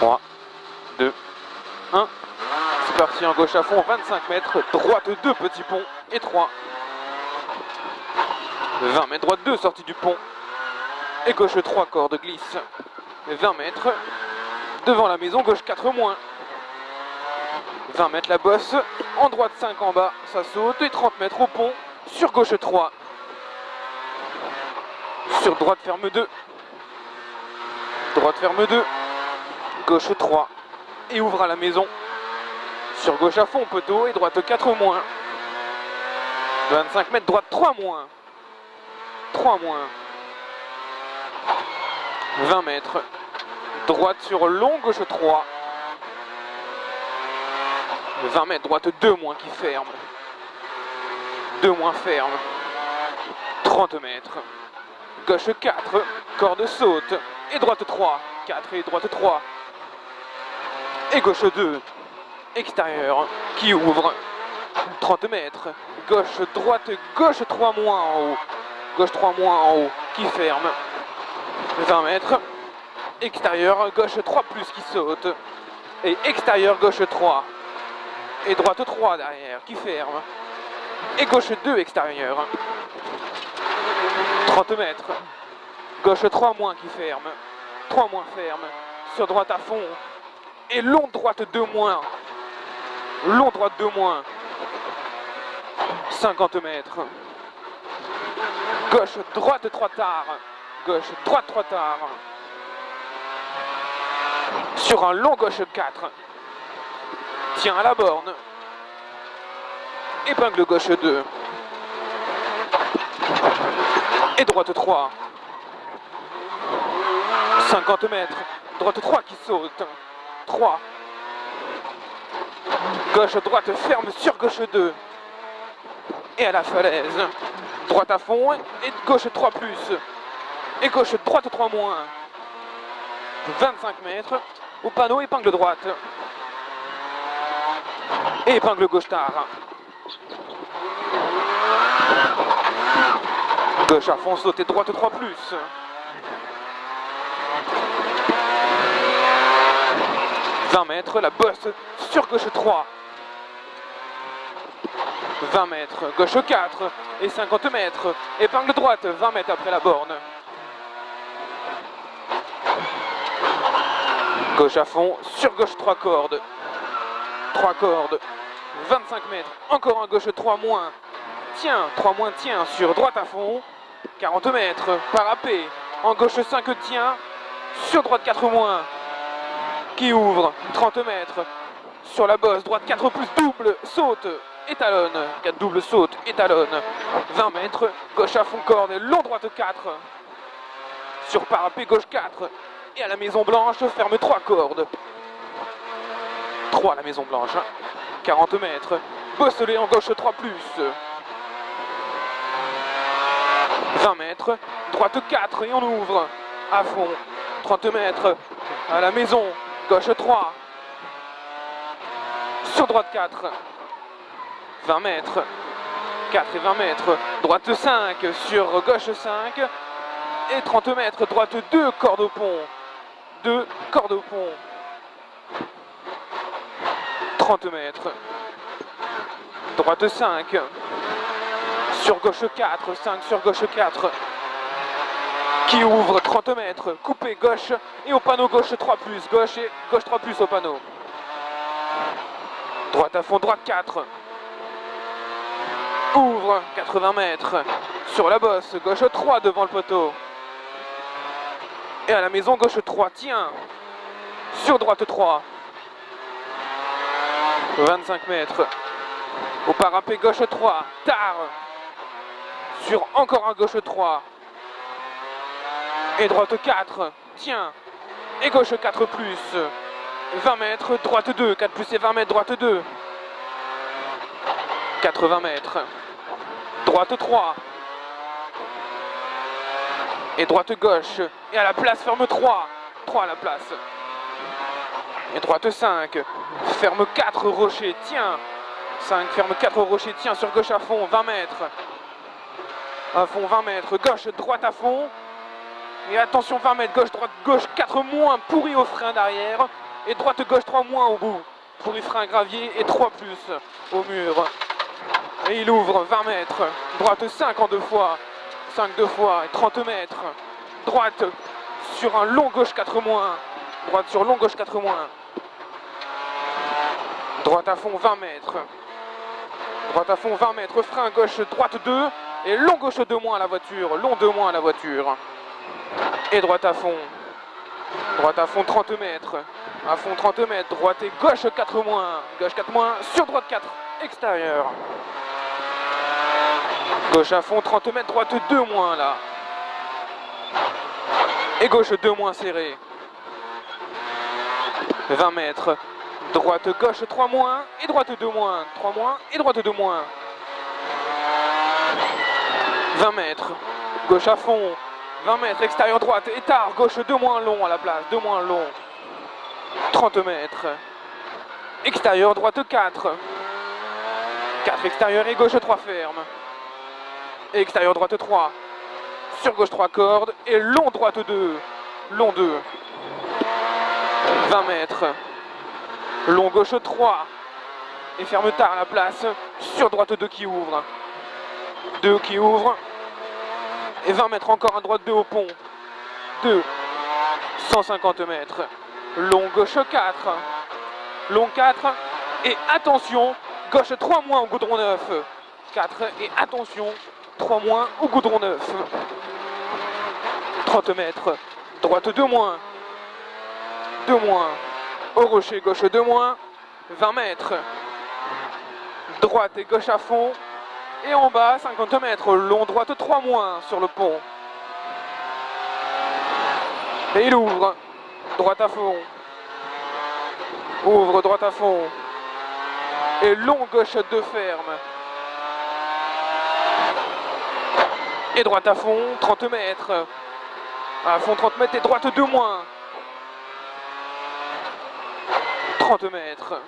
3, 2, 1. C'est parti, en gauche à fond, 25 mètres, droite 2, petit pont, et 3. 20 mètres, droite 2, sortie du pont, et gauche 3, corde glisse. 20 mètres, devant la maison, gauche 4 moins. 20 mètres la bosse, en droite 5 en bas, ça saute, et 30 mètres au pont, sur gauche 3. Sur droite ferme 2. Droite ferme 2. Gauche 3. Et ouvre à la maison. Sur gauche à fond, poteau, et droite 4 moins. 25 mètres, droite 3 moins. 3 moins. 20 mètres. Droite sur long, gauche 3. 20 mètres, droite 2 moins qui ferme. 2 moins ferme. 30 mètres. Gauche 4, corde saute. Et droite 3. 4 et droite 3. Et gauche 2. Extérieur qui ouvre. 30 mètres. Gauche, droite, gauche 3 moins en haut. Gauche 3 moins en haut qui ferme. 20 mètres. Extérieur, gauche 3 plus qui saute. Et extérieur, gauche 3. Et droite 3 derrière qui ferme. Et gauche 2 extérieur. 30 mètres. Gauche 3 moins qui ferme. 3 moins ferme. Sur droite à fond. Et long droite 2 moins. Long droite 2 moins. 50 mètres. Gauche droite 3 tard. Gauche droite 3 tard. Sur un long gauche 4. Tiens à la borne. Épingle gauche 2. Et droite 3. 50 mètres. Droite 3 qui saute. 3. Gauche droite ferme sur gauche 2. Et à la falaise. Droite à fond et gauche 3 plus. Et gauche droite 3 moins. 25 mètres. Au panneau, épingle droite. Et épingle gauche tard. Gauche à fond, saute et droite 3 plus. 20 mètres, la bosse sur gauche 3. 20 mètres, gauche 4 et 50 mètres. Épingle droite, 20 mètres après la borne. Gauche à fond, sur gauche 3 cordes. 3 cordes. 25 mètres, encore un gauche 3 moins. Tiens, 3 moins tient sur droite à fond. 40 mètres, parapet. En gauche 5 tient. Sur droite 4 moins. Qui ouvre, 30 mètres. Sur la bosse, droite 4 plus double, saute, étalonne. 4 double saute, étalonne. 20 mètres, gauche à fond corde, long droite 4. Sur parapet gauche 4. Et à la maison blanche, ferme 3 cordes. 3 à la maison blanche. 40 mètres. Bosselé en gauche 3 plus. 20 mètres. Droite 4 et on ouvre. À fond. 30 mètres. À la maison. Gauche 3. Sur droite 4. 20 mètres. 4 et 20 mètres. Droite 5 sur gauche 5. Et 30 mètres. Droite 2, corde au pont. 2, corde au pont. 30 mètres. Droite 5. Sur gauche 4. 5 sur gauche 4. Qui ouvre 30 mètres. Coupé gauche. Et au panneau gauche 3 plus. Gauche et gauche 3 plus au panneau. Droite à fond, droite 4. Ouvre 80 mètres. Sur la bosse. Gauche 3 devant le poteau. Et à la maison gauche 3. Tiens. Sur droite 3. 25 mètres. Au parapet gauche 3. Tard. Sur encore un gauche 3. Et droite 4. Tiens. Et gauche 4 plus. 20 mètres. Droite 2. 4 plus et 20 mètres. Droite 2. 80 mètres. Droite 3. Et droite gauche. Et à la place ferme 3. 3 à la place. Et droite 5. Ferme 4 rochers. Tiens. 5 ferme 4 rochers. Tiens sur gauche à fond. 20 mètres. À fond 20 mètres. Gauche, droite à fond. Et attention 20 mètres. Gauche, droite, gauche. 4 moins pourri au frein d'arrière. et droite-gauche 3 moins au bout. Pour y fera un gravier et 3 plus au mur. Et il ouvre 20 mètres, droite 5 en 2 fois, 5 2 fois, et 30 mètres. Droite sur un long gauche 4 moins, droite sur long gauche 4 moins. Droite à fond 20 mètres. Droite à fond 20 mètres, frein gauche droite 2 et long gauche 2 moins à la voiture, long 2 moins à la voiture. Et droite à fond 30 mètres, à fond 30 mètres, droite et gauche 4 moins, gauche 4 moins, sur droite 4, extérieur. Gauche à fond 30 mètres, droite 2 moins là. Et gauche 2 moins serré. 20 mètres. Droite gauche 3 moins et droite 2 moins. 3 moins et droite 2 moins. 20 mètres. Gauche à fond. 20 mètres. Extérieur droite. Étard. Gauche 2 moins long à la place. 2 moins long. 30 mètres. Extérieur droite 4. 4 extérieur et gauche 3 ferme. Et extérieur droite 3. Sur gauche 3 cordes. Et long droite 2. Long 2. 20 mètres. Long gauche 3. Et ferme tard à la place. Sur droite 2 qui ouvre. 2 qui ouvre. Et 20 mètres encore à droite 2 au pont. 2. 150 mètres. Long gauche 4. Long 4. Et attention. Gauche 3 moins au goudron 9. 4. Et attention. 3 moins au goudron 9. 30 mètres. Droite 2 moins. 2 moins. Au rocher gauche 2 moins. 20 mètres. Droite et gauche à fond. Et en bas 50 mètres. Long droite 3 moins sur le pont. Et il ouvre. Droite à fond. Ouvre droite à fond. Et long gauche 2 ferme. Et droite à fond 30 mètres. À fond 30 mètres et droite 2 moins. 30 mètres.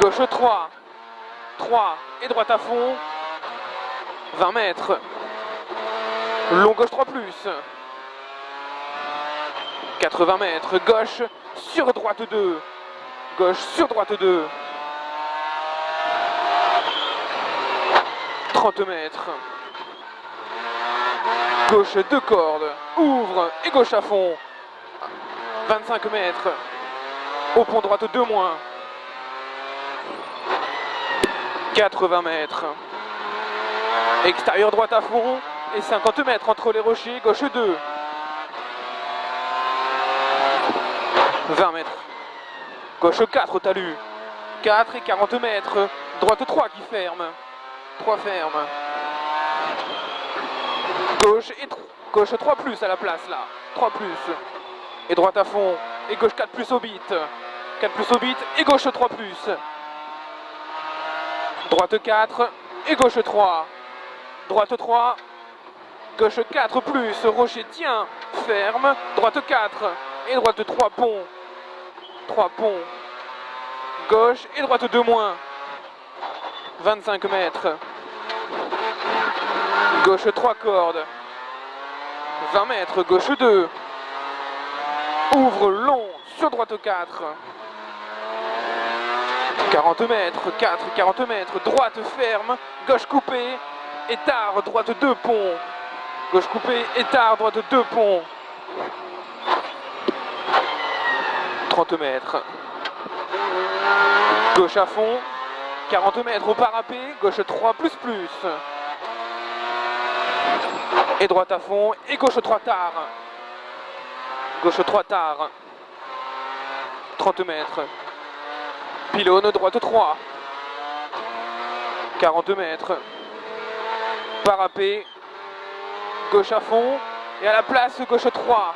Gauche 3. 3. Et droite à fond. 20 mètres. Long gauche 3 plus. 80 mètres. Gauche sur droite 2. Gauche sur droite 2. 30 mètres. Gauche 2 cordes. Ouvre et gauche à fond. 25 mètres. Au pont droite 2 moins. 80 mètres. Extérieur droite à fond. Et 50 mètres entre les rochers. Gauche 2. 20 mètres. Gauche 4 au talus. 4 et 40 mètres. Droite 3 qui ferme. 3 ferme. Gauche et gauche 3 plus à la place là. 3 plus. Et droite à fond. Et gauche 4 plus au beat. 4 plus au beat. Et gauche 3 plus. Droite 4. Et gauche 3. Droite 3. Gauche 4 plus. Rocher tient. Ferme. Droite 4. Et droite 3 pont. 3 pont. Gauche et droite 2 moins. 25 mètres. Gauche 3 cordes. 20 mètres. Gauche 2. Ouvre long sur droite 4. 40 mètres. 4, 40 mètres. Droite ferme. Gauche coupée. Étard. Droite 2 pont. Gauche coupée. Étard. Droite 2 pont. 30 mètres. Gauche à fond. 40 mètres au parapet. Gauche 3 plus plus. Et droite à fond. Et gauche 3 tard. Gauche 3 tard. 30 mètres. Pylône droite 3. 40 mètres. Parapet. Gauche à fond. Et à la place gauche 3.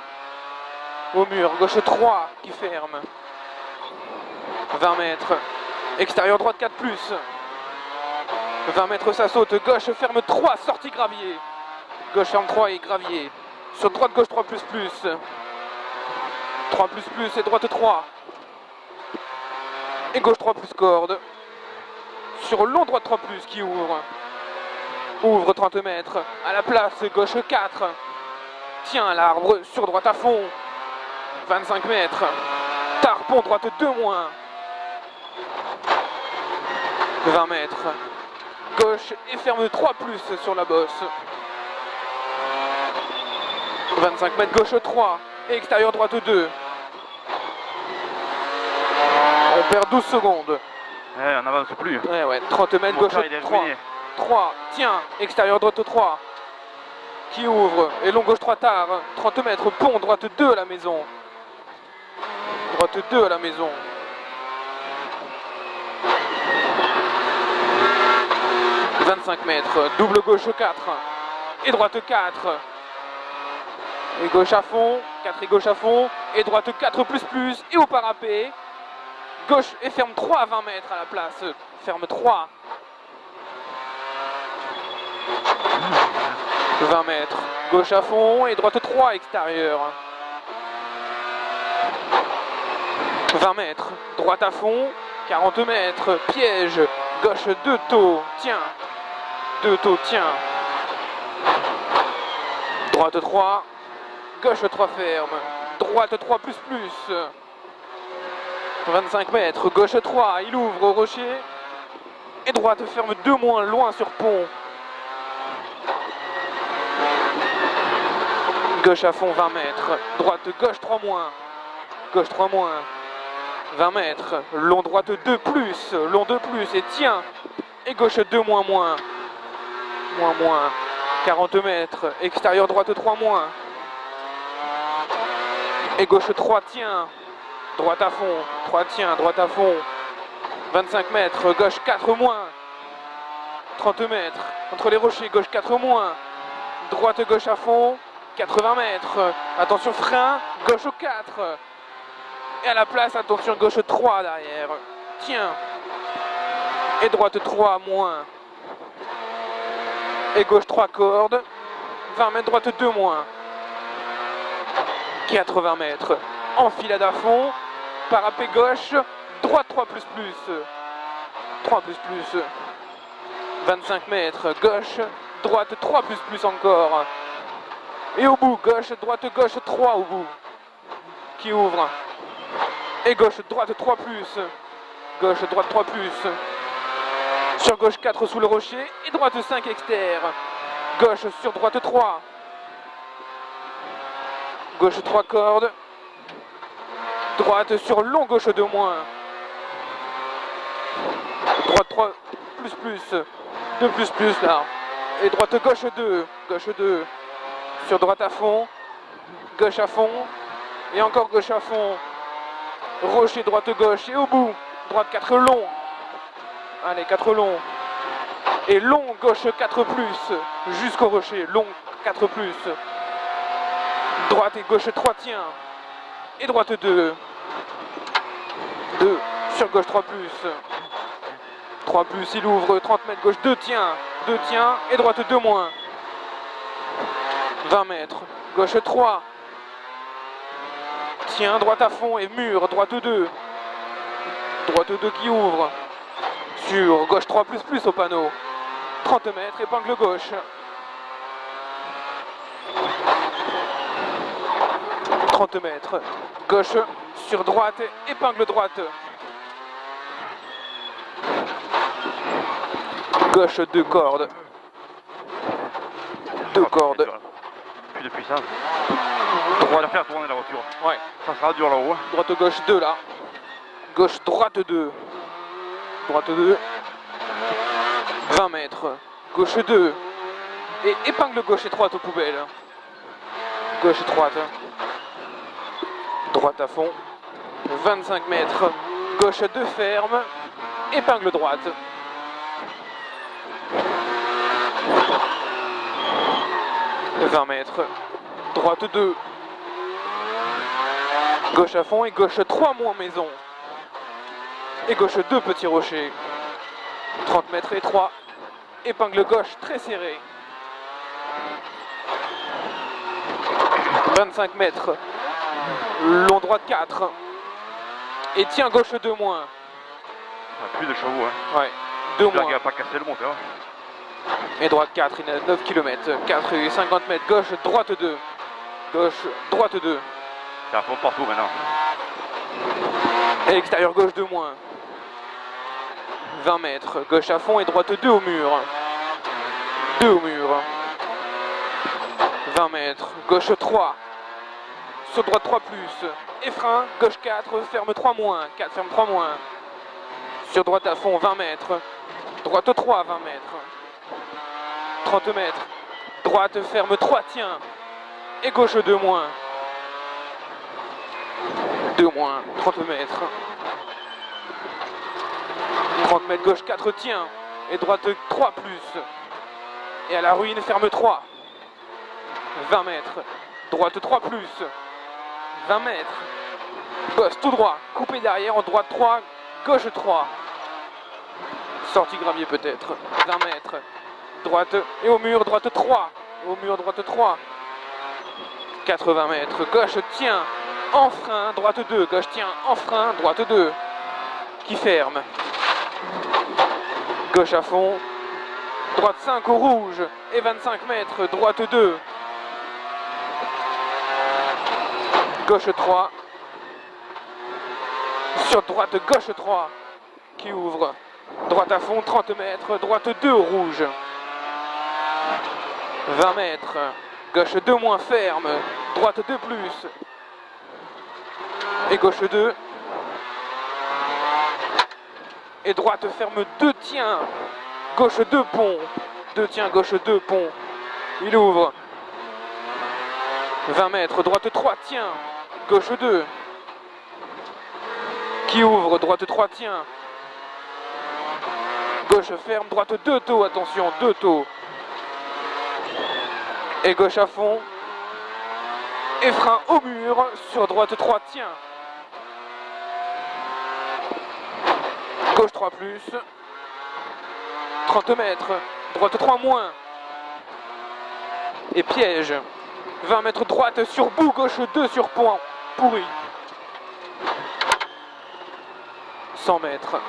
Au mur. Gauche 3 qui ferme. 20 mètres. Extérieur droite 4 plus. 20 mètres ça saute. Gauche ferme 3. Sortie gravier. Gauche ferme 3 et gravier. Sur droite gauche 3 plus plus. 3 plus plus et droite 3. Et gauche 3 plus corde. Sur long droite 3 plus qui ouvre. Ouvre 30 mètres. À la place gauche 4. Tient l'arbre sur droite à fond. 25 mètres. pont, droite 2 moins. 20 mètres. Gauche et ferme de 3 plus sur la bosse. 25 mètres, gauche 3 et extérieur droite 2. On perd 12 secondes. On n'avance plus. Ouais, 30 mètres, gauche 3. 3, tiens, extérieur droite 3. Qui ouvre, et long gauche 3 tard. 30 mètres, pont, droite 2 à la maison. Droite 2 à la maison. 25 mètres, double gauche 4 et droite 4. Et gauche à fond, 4 et gauche à fond, et droite 4 plus, et au parapet. Gauche et ferme 3 à 20 mètres à la place. Ferme 3. 20 mètres, gauche à fond, et droite 3 extérieur. 20 mètres, droite à fond, 40 mètres, piège, gauche 2 taux, tiens. 2 taux, tiens. Droite 3, gauche 3 ferme, droite 3 plus. 25 mètres, gauche 3, il ouvre au rocher. Et droite ferme 2 moins, loin sur pont. Gauche à fond 20 mètres, droite gauche 3 moins. Gauche 3 moins. 20 mètres, long droite 2 plus, long 2 plus, et tiens. Et gauche 2 moins. 40 mètres, extérieur droite 3 moins. Et gauche 3 tient. Droite à fond, 3 tient, droite à fond. 25 mètres, gauche 4 moins. 30 mètres, entre les rochers, gauche 4 moins. Droite gauche à fond, 80 mètres. Attention frein, gauche 4. Et à la place, attention gauche 3 derrière. Tiens. Et droite 3 moins. Et gauche 3 cordes. 20 mètres, droite 2 moins. 80 mètres. Enfilade à fond. Parapet gauche. Droite 3 plus. 3 plus. 25 mètres. Gauche. Droite 3 plus encore. Et au bout, gauche 3 au bout. Qui ouvre. Et gauche, droite 3 plus. Gauche, droite 3 plus. Sur gauche 4 sous le rocher. Et droite 5 externe. Gauche sur droite 3. Gauche 3 cordes. Droite sur long, gauche 2 moins. Droite 3 plus. 2 plus là. Et droite gauche 2. Gauche 2. Sur droite à fond. Gauche à fond. Et encore gauche à fond. Rocher, droite gauche. Et au bout. Droite 4 long. Allez, 4 long. Et long, gauche 4 plus. Jusqu'au rocher. Long 4 plus. Droite et gauche 3 tient. Et droite 2. 2. Sur gauche 3 plus. 3 plus, il ouvre. 30 mètres, gauche 2 tient. 2 tient. Et droite 2 moins. 20 mètres. Gauche 3. Tient, droite à fond et mur. Droite 2. Droite 2 qui ouvre. Sur gauche 3 plus au panneau. 30 mètres, épingle gauche. 30 mètres. Gauche sur droite, épingle droite. Gauche 2 cordes. 2 cordes. Plus de puissance. On va faire tourner la voiture. Ouais. Ça sera dur là-haut. Droite gauche 2 là. Gauche droite 2. Droite 2. 20 mètres. Gauche 2. Et épingle gauche et droite aux poubelles. Gauche et droite. Droite à fond. 25 mètres. Gauche 2 ferme. Épingle droite. « 20 mètres. Droite 2. Gauche à fond et gauche 3 moins maison. Et gauche 2 petits rochers. 30 mètres et 3. Épingle gauche très serré. 25 mètres. Long droite 4. Et tiens gauche 2 moins. Plus de chevaux. Hein. Ouais. 2 moins. Il n'a pas cassé le moteur. Et droite 4, il est à 9 km. 4 et 50 mètres. Gauche, droite 2. Gauche, droite 2. C'est à fond partout maintenant. Et extérieur gauche 2 moins. 20 mètres, gauche à fond et droite 2 au mur. 2 au mur. 20 mètres, gauche 3. Sur droite 3 plus. Et frein, gauche 4, ferme 3 moins. 4, ferme 3 moins. Sur droite à fond, 20 mètres. Droite 3, 20 mètres. 30 mètres. Droite, ferme 3, tiens. Et gauche 2 moins. 2 moins, 30 mètres. 30 mètres, gauche 4, tiens. Et droite 3 plus. Et à la ruine, ferme 3. 20 mètres. Droite 3 plus. 20 mètres. Bosse tout droit. Coupé derrière en droite 3. Gauche 3. Sortie gravier peut-être. 20 mètres. Droite et au mur, droite 3. Au mur, droite 3. 80 mètres. Gauche tient. En frein. Droite 2. Gauche tient. En frein. Droite 2. Qui ferme. Gauche à fond. Droite 5 au rouge. Et 25 mètres. Droite 2. Gauche 3. Sur droite, gauche 3. Qui ouvre. Droite à fond, 30 mètres. Droite 2 au rouge. 20 mètres. Gauche 2 moins ferme. Droite 2 plus. Et gauche 2. Et droite ferme 2 tiens. Gauche 2 pont. 2 tiens, gauche 2 pont. Il ouvre. 20 mètres. Droite 3 tiens. Gauche 2. Qui ouvre. Droite 3 tiens. Gauche ferme. Droite 2 taux. Attention. 2 taux. Et gauche à fond. Et frein au mur. Sur droite 3 tiens. Gauche 3 plus. 30 mètres. Droite 3 moins. Et piège. 20 mètres droite sur bout. Gauche 2 sur pont. Pourri. 100 mètres.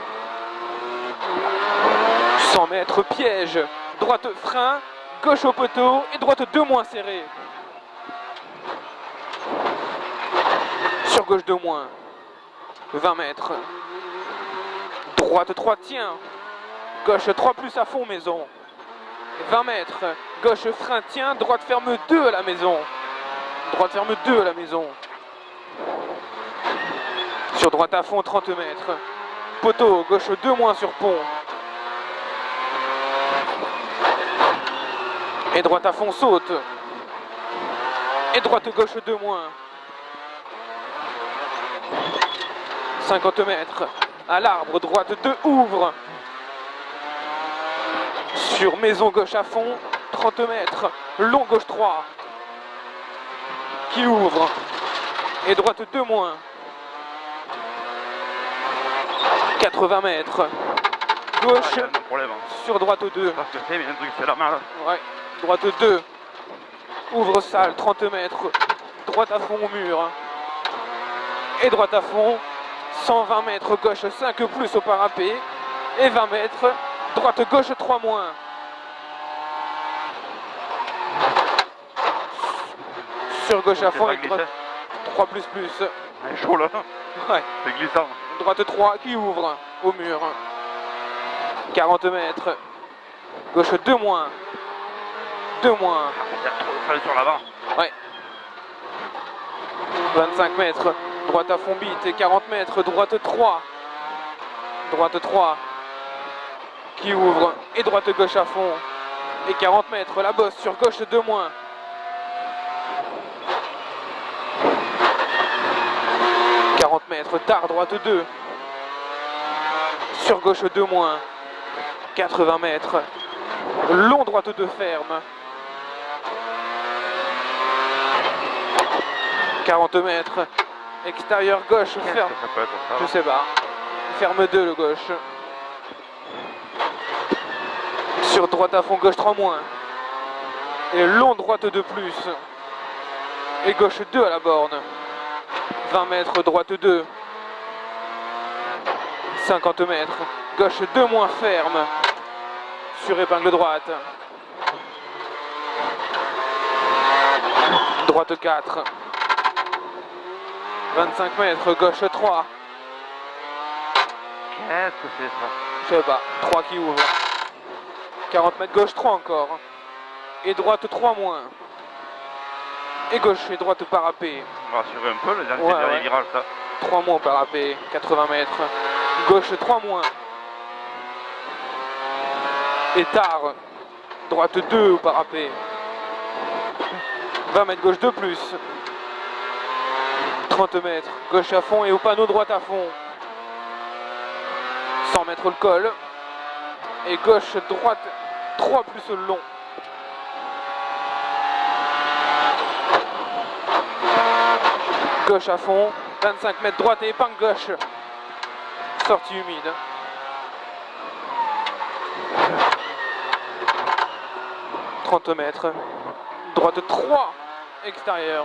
100 mètres piège. Droite frein. Gauche au poteau. Et droite 2 moins serré. Sur gauche 2 moins. 20 mètres. Droite 3 tient. Gauche 3 plus à fond maison. 20 mètres. Gauche frein tient. Droite ferme 2 à la maison. Droite ferme 2 à la maison. Sur droite à fond 30 mètres. Poteau. Gauche 2 moins sur pont. Et droite à fond saute. Et droite gauche 2 moins. 50 mètres. À l'arbre, droite 2 ouvre. Sur maison gauche à fond, 30 mètres. Long gauche 3. Qui ouvre. Et droite 2 moins. 80 mètres. Gauche sur droite 2. Parce que c'est, mais un truc fait la main là. Ouais, droite 2. Ouvre salle, 30 mètres. Droite à fond au mur. Et droite à fond. 120 mètres, gauche 5 plus au parapet. Et 20 mètres. Droite gauche 3 moins. Sur gauche à fond avec droite 3 plus plus. Il est chaud là. Ouais. C'est glissant. Droite 3 qui ouvre au mur. 40 mètres. Gauche 2 moins. 2 moins. Il y a trop de fall sur l'avant. Ouais. 25 mètres. Droite à fond bite et 40 mètres. Droite 3. Droite 3. Qui ouvre. Et droite gauche à fond. Et 40 mètres. La bosse sur gauche 2 moins. Mètres, tard, droite 2. Sur gauche 2 moins. 80 mètres. Long droite 2 ferme. 40 mètres. Extérieur gauche ferme. Ça peut être ça. Je sais pas. Ferme 2 le gauche. Sur droite à fond, gauche 3 moins. Et long droite 2 plus. Et gauche 2 à la borne. 20 mètres, droite 2. 50 mètres. Gauche 2 moins ferme. Sur épingle droite. Droite 4. 25 mètres, gauche 3. Qu'est-ce que c'est ça? Je sais pas, 3 qui ouvre. 40 mètres, gauche 3 encore. Et droite 3 moins. Et gauche et droite parapet. On va rassurer un peu, le dernier, Ouais, dernier ouais. virage ça. 3 moins au parapet, 80 mètres. Gauche 3 moins. Et tard. Droite 2 au parapet. 20 mètres, gauche 2 plus. 30 mètres, gauche à fond et au panneau droite à fond. 100 mètres le col. Et gauche, droite, 3 plus le long. Gauche à fond, 25 mètres droite et épingle gauche. Sortie humide. « 30 mètres. Droite 3, extérieur.